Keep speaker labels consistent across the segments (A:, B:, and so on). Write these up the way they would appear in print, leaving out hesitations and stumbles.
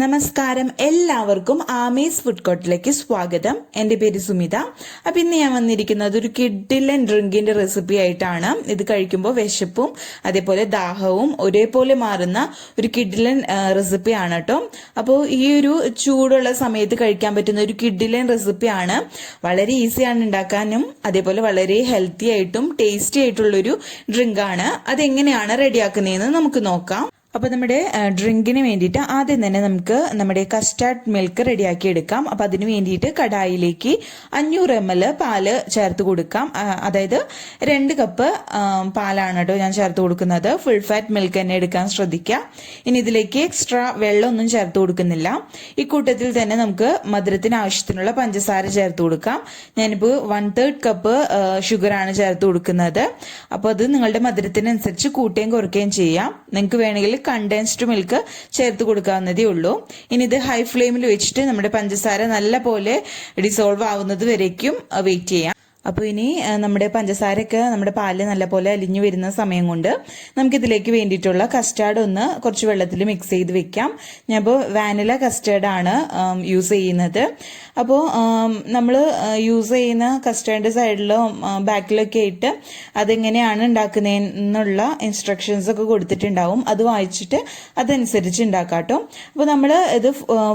A: നമസ്കാരം, എല്ലാവർക്കും ആമീസ് ഫുഡ് കോർട്ടിലേക്ക് സ്വാഗതം. എൻ്റെ പേര് സുമിത. അപ്പം ഇന്ന് ഞാൻ വന്നിരിക്കുന്നത് ഒരു കിഡിലൻ ഡ്രിങ്കിന്റെ റെസിപ്പി ആയിട്ടാണ്. ഇത് കഴിക്കുമ്പോൾ വിശപ്പും അതേപോലെ ദാഹവും ഒരേപോലെ മാറുന്ന ഒരു കിഡിലൻ റെസിപ്പിയാണ് കേട്ടോ. അപ്പോൾ ഈ ഒരു ചൂടുള്ള സമയത്ത് കഴിക്കാൻ പറ്റുന്ന ഒരു കിഡിലൻ റെസിപ്പിയാണ്. വളരെ ഈസിയാണ് ഉണ്ടാക്കാനും അതേപോലെ വളരെ ഹെൽത്തി ആയിട്ടും ടേസ്റ്റി ആയിട്ടുള്ളൊരു ഡ്രിങ്കാണ്. അതെങ്ങനെയാണ് റെഡിയാക്കുന്നതെന്ന് നമുക്ക് നോക്കാം. അപ്പോൾ നമ്മുടെ ഡ്രിങ്കിന് വേണ്ടിയിട്ട് ആദ്യം തന്നെ നമുക്ക് നമ്മുടെ കസ്റ്റാർഡ് മിൽക്ക് റെഡിയാക്കി എടുക്കാം. അപ്പോൾ അതിന് വേണ്ടിയിട്ട് കടായിലേക്ക് 500 ml പാല് ചേർത്ത് കൊടുക്കാം. അതായത് 2 കപ്പ് പാലാണ് കേട്ടോ ഞാൻ ചേർത്ത് കൊടുക്കുന്നത്. ഫുൾ ഫാറ്റ് മിൽക്ക് തന്നെ എടുക്കാൻ ശ്രദ്ധിക്കുക. ഇനി ഇതിലേക്ക് എക്സ്ട്രാ വെള്ളമൊന്നും ചേർത്ത് കൊടുക്കുന്നില്ല. ഈ കൂട്ടത്തിൽ തന്നെ നമുക്ക് മധുരത്തിന് ആവശ്യത്തിനുള്ള പഞ്ചസാര ചേർത്ത് കൊടുക്കാം. ഞാനിപ്പോൾ 1/3 കപ്പ് ഷുഗറാണ് ചേർത്ത് കൊടുക്കുന്നത്. അപ്പോൾ അത് നിങ്ങളുടെ മധുരത്തിനനുസരിച്ച് കൂട്ടുകയും കുറയ്ക്കുകയും ചെയ്യാം. നിങ്ങൾക്ക് വേണമെങ്കിൽ കണ്ടൻസ്ഡ് മിൽക്ക് ചേർത്ത് കൊടുക്കാവുന്നതേ ഉള്ളൂ. ഇനി ഇത് ഹൈ ഫ്ലെയിമിൽ വെച്ചിട്ട് നമ്മുടെ പഞ്ചസാര നല്ല പോലെ ഡിസോൾവ് ആവുന്നത് വരേക്കും വെയിറ്റ് ചെയ്യാം. അപ്പോൾ ഇനി നമ്മുടെ പഞ്ചസാരയൊക്കെ നമ്മുടെ പാല് നല്ലപോലെ അലിഞ്ഞു വരുന്ന സമയം കൊണ്ട് നമുക്കിതിലേക്ക് വേണ്ടിയിട്ടുള്ള കസ്റ്റാർഡ് ഒന്ന് കുറച്ച് വെള്ളത്തിൽ മിക്സ് ചെയ്ത് വെക്കാം. ഞാനിപ്പോൾ വാനില കസ്റ്റാർഡാണ് യൂസ് ചെയ്യുന്നത്. അപ്പോൾ നമ്മൾ യൂസ് ചെയ്യുന്ന കസ്റ്റാർഡിൻ്റെ സൈഡിലോ ബാക്കിലൊക്കെ ആയിട്ട് അതെങ്ങനെയാണ് ഉണ്ടാക്കുന്നതെന്നുള്ള ഇൻസ്ട്രക്ഷൻസ് ഒക്കെ കൊടുത്തിട്ടുണ്ടാവും. അത് വായിച്ചിട്ട് അതനുസരിച്ച് ഉണ്ടാക്കാം കേട്ടോ. അപ്പോൾ നമ്മൾ ഇത്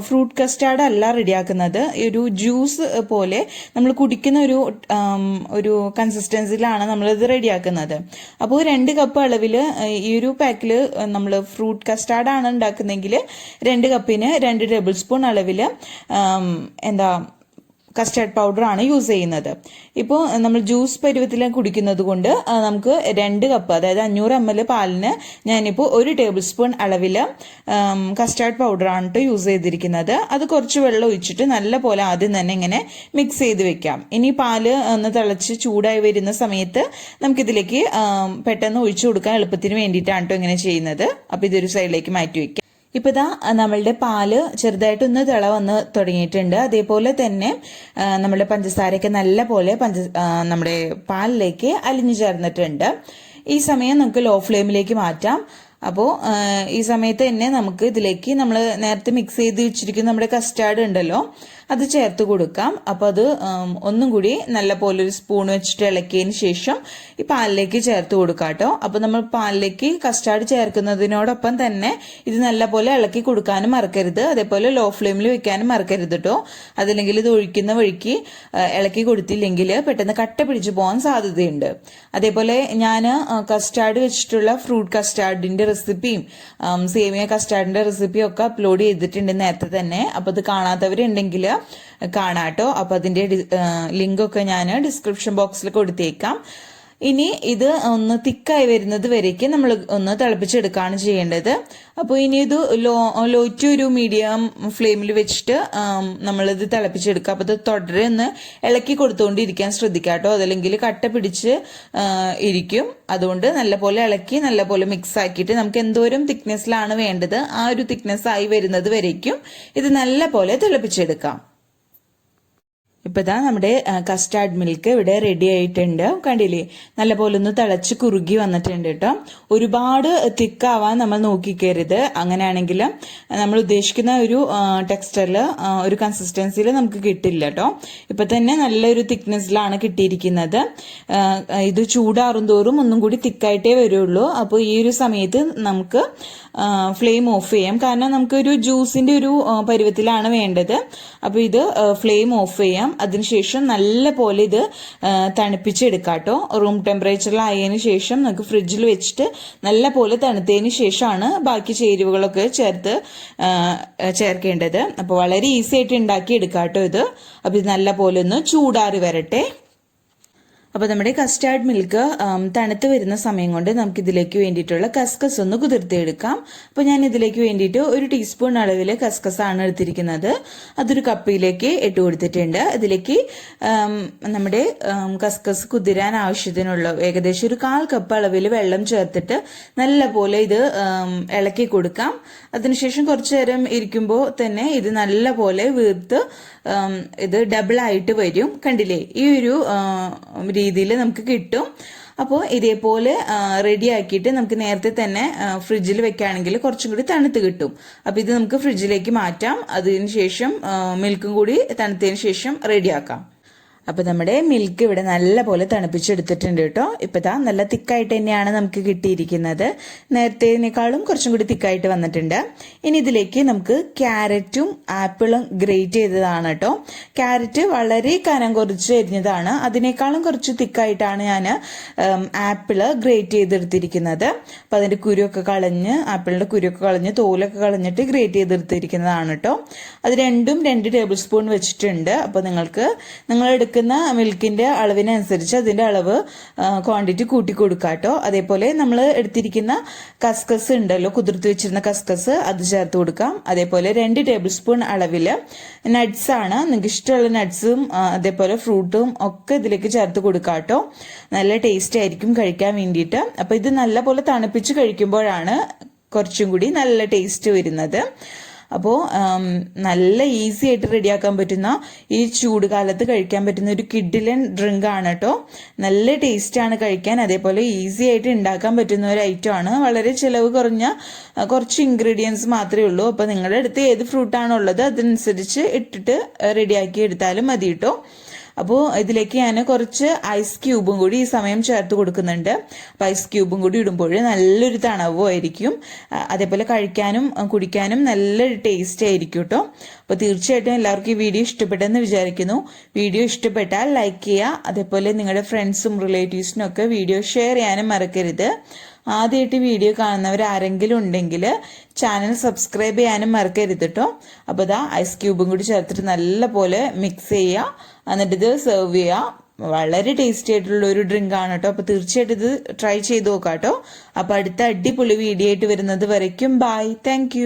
A: ഫ്രൂട്ട് കസ്റ്റാർഡ് അല്ല റെഡിയാക്കുന്നത്. ഒരു ജ്യൂസ് പോലെ നമ്മൾ കുടിക്കുന്ന ഒരു കൺസിസ്റ്റൻസിയിലാണ് നമ്മളിത് റെഡിയാക്കുന്നത്. അപ്പോൾ 2 കപ്പ് അളവിൽ ഈ ഒരു പാക്കിൽ നമ്മൾ ഫ്രൂട്ട് കസ്റ്റാർഡാണ് ഉണ്ടാക്കുന്നതെങ്കിൽ 2 കപ്പിന് 2 ടേബിൾ സ്പൂൺ അളവിൽ കസ്റ്റാർഡ് പൗഡർ ആണ് യൂസ് ചെയ്യുന്നത്. ഇപ്പോൾ നമ്മൾ ജ്യൂസ് പരുവത്തിൽ കുടിക്കുന്നത് കൊണ്ട് നമുക്ക് 2 കപ്പ് അതായത് 500 ml പാലിന് ഞാനിപ്പോൾ 1 ടേബിൾ സ്പൂൺ അളവിൽ കസ്റ്റാർഡ് പൗഡറാണ് യൂസ് ചെയ്തിരിക്കുന്നത്. അത് കുറച്ച് വെള്ളം ഒഴിച്ചിട്ട് നല്ല പോലെ ആദ്യം തന്നെ ഇങ്ങനെ മിക്സ് ചെയ്ത് വെക്കാം. ഇനി പാല് ഒന്ന് തിളച്ച് ചൂടായി വരുന്ന സമയത്ത് നമുക്കിതിലേക്ക് പെട്ടെന്ന് ഒഴിച്ചു കൊടുക്കാൻ എളുപ്പത്തിന് വേണ്ടിയിട്ടാണ് കേട്ടോ ഇങ്ങനെ ചെയ്യുന്നത്. അപ്പോൾ ഇതൊരു സൈഡിലേക്ക് മാറ്റി വെക്കാം. ഇപ്പോൾ ഇതാ നമ്മളുടെ പാല് ചെറുതായിട്ടൊന്ന് തിള വന്ന് തുടങ്ങിയിട്ടുണ്ട്. അതേപോലെ തന്നെ നമ്മുടെ പഞ്ചസാരയൊക്കെ നല്ല പോലെ നമ്മുടെ പാലിലേക്ക് അലിഞ്ഞു ചേർന്നിട്ടുണ്ട്. ഈ സമയം നമുക്ക് ലോ ഫ്ലെയിമിലേക്ക് മാറ്റാം. അപ്പോൾ ഈ സമയത്ത് തന്നെ നമുക്ക് ഇതിലേക്ക് നമ്മൾ നേരത്തെ മിക്സ് ചെയ്ത് വെച്ചിരിക്കുന്ന നമ്മുടെ കസ്റ്റാർഡ് ഉണ്ടല്ലോ അത് ചേർത്ത് കൊടുക്കാം. അപ്പോൾ അത് ഒന്നും കൂടി നല്ല പോലെ ഒരു സ്പൂൺ വെച്ചിട്ട് ഇളക്കിയതിന് ശേഷം ഈ പാലിലേക്ക് ചേർത്ത് കൊടുക്കാം കേട്ടോ. അപ്പോൾ നമ്മൾ പാലിലേക്ക് കസ്റ്റാർഡ് ചേർക്കുന്നതിനോടൊപ്പം തന്നെ ഇത് നല്ല പോലെ ഇളക്കി കൊടുക്കാനും മറക്കരുത്. അതേപോലെ ലോ ഫ്ലെയിമിൽ വെക്കാനും മറക്കരുത് കേട്ടോ. അതല്ലെങ്കിൽ ഇത് ഒഴിക്കുന്ന വഴിക്ക് ഇളക്കി കൊടുത്തില്ലെങ്കിൽ പെട്ടെന്ന് കട്ട പിടിച്ചു പോകാൻ സാധ്യതയുണ്ട്. അതേപോലെ ഞാൻ കസ്റ്റാർഡ് വെച്ചിട്ടുള്ള ഫ്രൂട്ട് കസ്റ്റാർഡിന്റെ റെസിപ്പിയും സേമിയ കസ്റ്റാർഡിന്റെ റെസിപ്പിയും ഒക്കെ അപ്ലോഡ് ചെയ്തിട്ടുണ്ട് നേരത്തെ തന്നെ. അപ്പോൾ അത് കാണാത്തവരുണ്ടെങ്കിൽ കാണാട്ടോ. അപ്പൊ അതിന്റെ ലിങ്ക് ഒക്കെ ഞാൻ ഡിസ്ക്രിപ്ഷൻ ബോക്സിൽ കൊടുത്തേക്കാം. ഇനി ഇത് ഒന്ന് തിക്കായി വരുന്നത് വരേക്ക് നമ്മൾ ഒന്ന് തിളപ്പിച്ചെടുക്കുകയാണ് ചെയ്യേണ്ടത്. അപ്പോൾ ഇനി ഇത് ലോ ടു ഒരു മീഡിയം ഫ്ലെയിമിൽ വെച്ചിട്ട് നമ്മളിത് തിളപ്പിച്ചെടുക്കുക. അപ്പോൾ ഇത് തുടരെ ഒന്ന് ഇളക്കി കൊടുത്തുകൊണ്ടിരിക്കാൻ ശ്രദ്ധിക്കുക കേട്ടോ. അതല്ലെങ്കിൽ കട്ട പിടിച്ച് ഇരിക്കും. അതുകൊണ്ട് നല്ലപോലെ ഇളക്കി നല്ലപോലെ മിക്സ് ആക്കിയിട്ട് നമുക്ക് എന്തോരം തിക്നെസ്സിലാണ് വേണ്ടത് ആ ഒരു തിക്നെസ് ആയി വരുന്നത് വരേക്കും ഇത് നല്ലപോലെ തിളപ്പിച്ചെടുക്കാം. ഇപ്പൊ ഇതാ നമ്മുടെ കസ്റ്റാർഡ് മിൽക്ക് ഇവിടെ റെഡി ആയിട്ടുണ്ട്. കണ്ടില്ലേ, നല്ലപോലെ ഒന്ന് തിളച്ച് കുറുകി വന്നിട്ടുണ്ട് കേട്ടോ. ഒരുപാട് തിക്കാവാൻ നമ്മൾ നോക്കിക്കരുത്. അങ്ങനെയാണെങ്കിൽ നമ്മൾ ഉദ്ദേശിക്കുന്ന ഒരു ടെക്സ്ചറിൽ ഒരു കൺസിസ്റ്റൻസിയിൽ നമുക്ക് കിട്ടില്ല കേട്ടോ. ഇപ്പൊ തന്നെ നല്ലൊരു തിക്നെസ്സിലാണ് കിട്ടിയിരിക്കുന്നത്. ഇത് ചൂടാറും തോറും ഒന്നും കൂടി തിക്കായിട്ടേ വരുള്ളൂ. അപ്പോൾ ഈ ഒരു സമയത്ത് നമുക്ക് ഫ്ലെയിം ഓഫ് ചെയ്യാം. കാരണം നമുക്കൊരു ജ്യൂസിന്റെ ഒരു പരുവത്തിലാണ് വേണ്ടത്. അപ്പോൾ ഇത് ഫ്ലെയിം ഓഫ് ചെയ്യാം. അതിനുശേഷം നല്ല പോലെ ഇത് തണുപ്പിച്ചെടുക്കാം കേട്ടോ. റൂം ടെമ്പറേച്ചറിലായതിനു ശേഷം നമുക്ക് ഫ്രിഡ്ജിൽ വെച്ചിട്ട് നല്ല പോലെ തണുത്തതിന് ശേഷമാണ് ബാക്കി ചേരുവകളൊക്കെ ചേർക്കേണ്ടത്. അപ്പോൾ വളരെ ഈസി ആയിട്ട് ഉണ്ടാക്കി എടുക്കാം കേട്ടോ ഇത്. അപ്പോൾ ഇത് നല്ല പോലെ ഒന്ന് ചൂടാറി വരട്ടെ. അപ്പോൾ നമ്മുടെ കസ്റ്റാർഡ് മിൽക്ക് തണുത്ത് വരുന്ന സമയം കൊണ്ട് നമുക്ക് ഇതിലേക്ക് വേണ്ടിയിട്ടുള്ള കസ്കസ് ഒന്ന് കുതിർത്തിയെടുക്കാം. അപ്പോൾ ഞാൻ ഇതിലേക്ക് വേണ്ടിയിട്ട് 1 ടീസ്പൂൺ അളവിൽ കസ്കസ് ആണ് എടുത്തിരിക്കുന്നത്. അതൊരു കപ്പിലേക്ക് ഇട്ട് കൊടുത്തിട്ടുണ്ട്. ഇതിലേക്ക് നമ്മുടെ കസ്കസ് കുതിരാൻ ആവശ്യത്തിനുള്ള ഏകദേശം ഒരു 1/4 കപ്പ് അളവിൽ വെള്ളം ചേർത്തിട്ട് നല്ല പോലെ ഇത് ഇളക്കി കൊടുക്കാം. അതിനുശേഷം കുറച്ചു നേരം ഇരിക്കുമ്പോൾ തന്നെ ഇത് നല്ല പോലെ വീർത്ത് ഇത് ഡബിൾ ആയിട്ട് വരും. കണ്ടില്ലേ, ഈ ഒരു രീതിയിൽ നമുക്ക് കിട്ടും. അപ്പോൾ ഇതേപോലെ റെഡിയാക്കിയിട്ട് നമുക്ക് നേരത്തെ തന്നെ ഫ്രിഡ്ജിൽ വെക്കുകയാണെങ്കിൽ കുറച്ചും കൂടി തണുത്ത് കിട്ടും. അപ്പോൾ ഇത് നമുക്ക് ഫ്രിഡ്ജിലേക്ക് മാറ്റാം. അതിന് ശേഷം മിൽക്കും കൂടി തണുത്തതിന് ശേഷം റെഡിയാക്കാം. അപ്പോൾ നമ്മുടെ മിൽക്ക് ഇവിടെ നല്ല പോലെ തണുപ്പിച്ചെടുത്തിട്ടുണ്ട് കേട്ടോ. ഇപ്പോൾ ഇതാ നല്ല തിക്കായിട്ട് തന്നെയാണ് നമുക്ക് കിട്ടിയിരിക്കുന്നത്. നേരത്തേതിനേക്കാളും കുറച്ചും കൂടി തിക്കായിട്ട് വന്നിട്ടുണ്ട്. ഇനി ഇതിലേക്ക് നമുക്ക് ക്യാരറ്റും ആപ്പിളും ഗ്രേറ്റ് ചെയ്തതാണ് കേട്ടോ. ക്യാരറ്റ് വളരെ കനം കുറച്ച് അരിഞ്ഞതാണ്. അതിനേക്കാളും കുറച്ച് തിക്കായിട്ടാണ് ഞാൻ ആപ്പിള് ഗ്രേറ്റ് ചെയ്തെടുത്തിരിക്കുന്നത്. അപ്പം അതിൻ്റെ കുരുവൊക്കെ കളഞ്ഞ്, ആപ്പിളിൻ്റെ കുരുവൊക്കെ കളഞ്ഞ് തോലൊക്കെ കളഞ്ഞിട്ട് ഗ്രേറ്റ് ചെയ്തെടുത്തിരിക്കുന്നതാണ് കേട്ടോ. അത് രണ്ടും 2 ടേബിൾ സ്പൂൺ വെച്ചിട്ടുണ്ട്. അപ്പോൾ നിങ്ങൾ എടുക്കുന്ന മിൽക്കിന്റെ അളവിനനുസരിച്ച് അതിന്റെ അളവ് ക്വാണ്ടിറ്റി കൂട്ടി കൊടുക്കുക കേട്ടോ. അതേപോലെ നമ്മൾ എടുത്തിരിക്കുന്ന കസ്കസ് ഉണ്ടല്ലോ, കുതിർത്ത് വെച്ചിരുന്ന കസ്കസ്, അത് ചേർത്ത് കൊടുക്കാം. അതേപോലെ 2 ടേബിൾ സ്പൂൺ അളവില് നട്ട്സ് ആണ്. നിങ്ങൾക്ക് ഇഷ്ടമുള്ള നട്ട്സും അതേപോലെ ഫ്രൂട്ടും ഒക്കെ ഇതിലേക്ക് ചേർത്ത് കൊടുക്കുക കേട്ടോ. നല്ല ടേസ്റ്റ് ആയിരിക്കും കഴിക്കാൻ വേണ്ടിയിട്ട്. അപ്പൊ ഇത് നല്ല പോലെ തണുപ്പിച്ച് കഴിക്കുമ്പോഴാണ് കുറച്ചും കൂടി നല്ല ടേസ്റ്റ് വരുന്നത്. അപ്പോൾ നല്ല ഈസി ആയിട്ട് റെഡിയാക്കാൻ പറ്റുന്ന, ഈ ചൂട് കാലത്ത് കഴിക്കാൻ പറ്റുന്ന ഒരു കിഡിലൻ ഡ്രിങ്ക് ആണ് കേട്ടോ. നല്ല ടേസ്റ്റാണ് കഴിക്കാൻ. അതേപോലെ ഈസി ആയിട്ട് ഉണ്ടാക്കാൻ പറ്റുന്ന ഒരു ഐറ്റം ആണ്. വളരെ ചിലവ് കുറഞ്ഞ കുറച്ച് ഇൻഗ്രീഡിയൻസ് മാത്രമേ ഉള്ളൂ. അപ്പോൾ നിങ്ങളുടെ അടുത്ത് ഏത് ഫ്രൂട്ടാണോ ഉള്ളത് അതനുസരിച്ച് ഇട്ടിട്ട് റെഡിയാക്കി എടുത്താലും മതി കേട്ടോ. അപ്പോൾ ഇതിലേക്ക് ഞാൻ കുറച്ച് ഐസ് ക്യൂബും കൂടി ഈ സമയം ചേർത്ത് കൊടുക്കുന്നുണ്ട്. അപ്പോൾ ഐസ് ക്യൂബും കൂടി ഇടുമ്പോൾ നല്ലൊരു തണവുമായിരിക്കും. അതേപോലെ കഴിക്കാനും കുടിക്കാനും നല്ലൊരു ടേസ്റ്റ് ആയിരിക്കും കേട്ടോ. അപ്പോൾ തീർച്ചയായിട്ടും എല്ലാവർക്കും ഈ വീഡിയോ ഇഷ്ടപ്പെട്ടെന്ന് വിചാരിക്കുന്നു. വീഡിയോ ഇഷ്ടപ്പെട്ടാൽ ലൈക്ക് ചെയ്യുക. അതേപോലെ നിങ്ങളുടെ ഫ്രണ്ട്സും റിലേറ്റീവ്സിനും ഒക്കെ വീഡിയോ ഷെയർ ചെയ്യാനും മറക്കരുത്. ആദ്യമായിട്ട് വീഡിയോ കാണുന്നവർ ആരെങ്കിലും ഉണ്ടെങ്കിൽ ചാനൽ സബ്സ്ക്രൈബ് ചെയ്യാനും മറക്കരുത് കേട്ടോ. അപ്പോൾ ഇതാ ഐസ് ക്യൂബും കൂടി ചേർത്തിട്ട് നല്ല പോലെ മിക്സ് ചെയ്യുക. എന്നിട്ട് ഇത് സെർവ് ചെയ്യുക. വളരെ ടേസ്റ്റി ആയിട്ടുള്ള ഒരു ഡ്രിങ്ക് ആണ് കേട്ടോ. അപ്പോൾ തീർച്ചയായിട്ടും ഇത് ട്രൈ ചെയ്ത് നോക്കാം കേട്ടോ. അപ്പോൾ അടുത്ത അടിപൊളി വീഡിയോ ആയിട്ട് വരുന്നത് വരയ്ക്കും ബൈ. താങ്ക്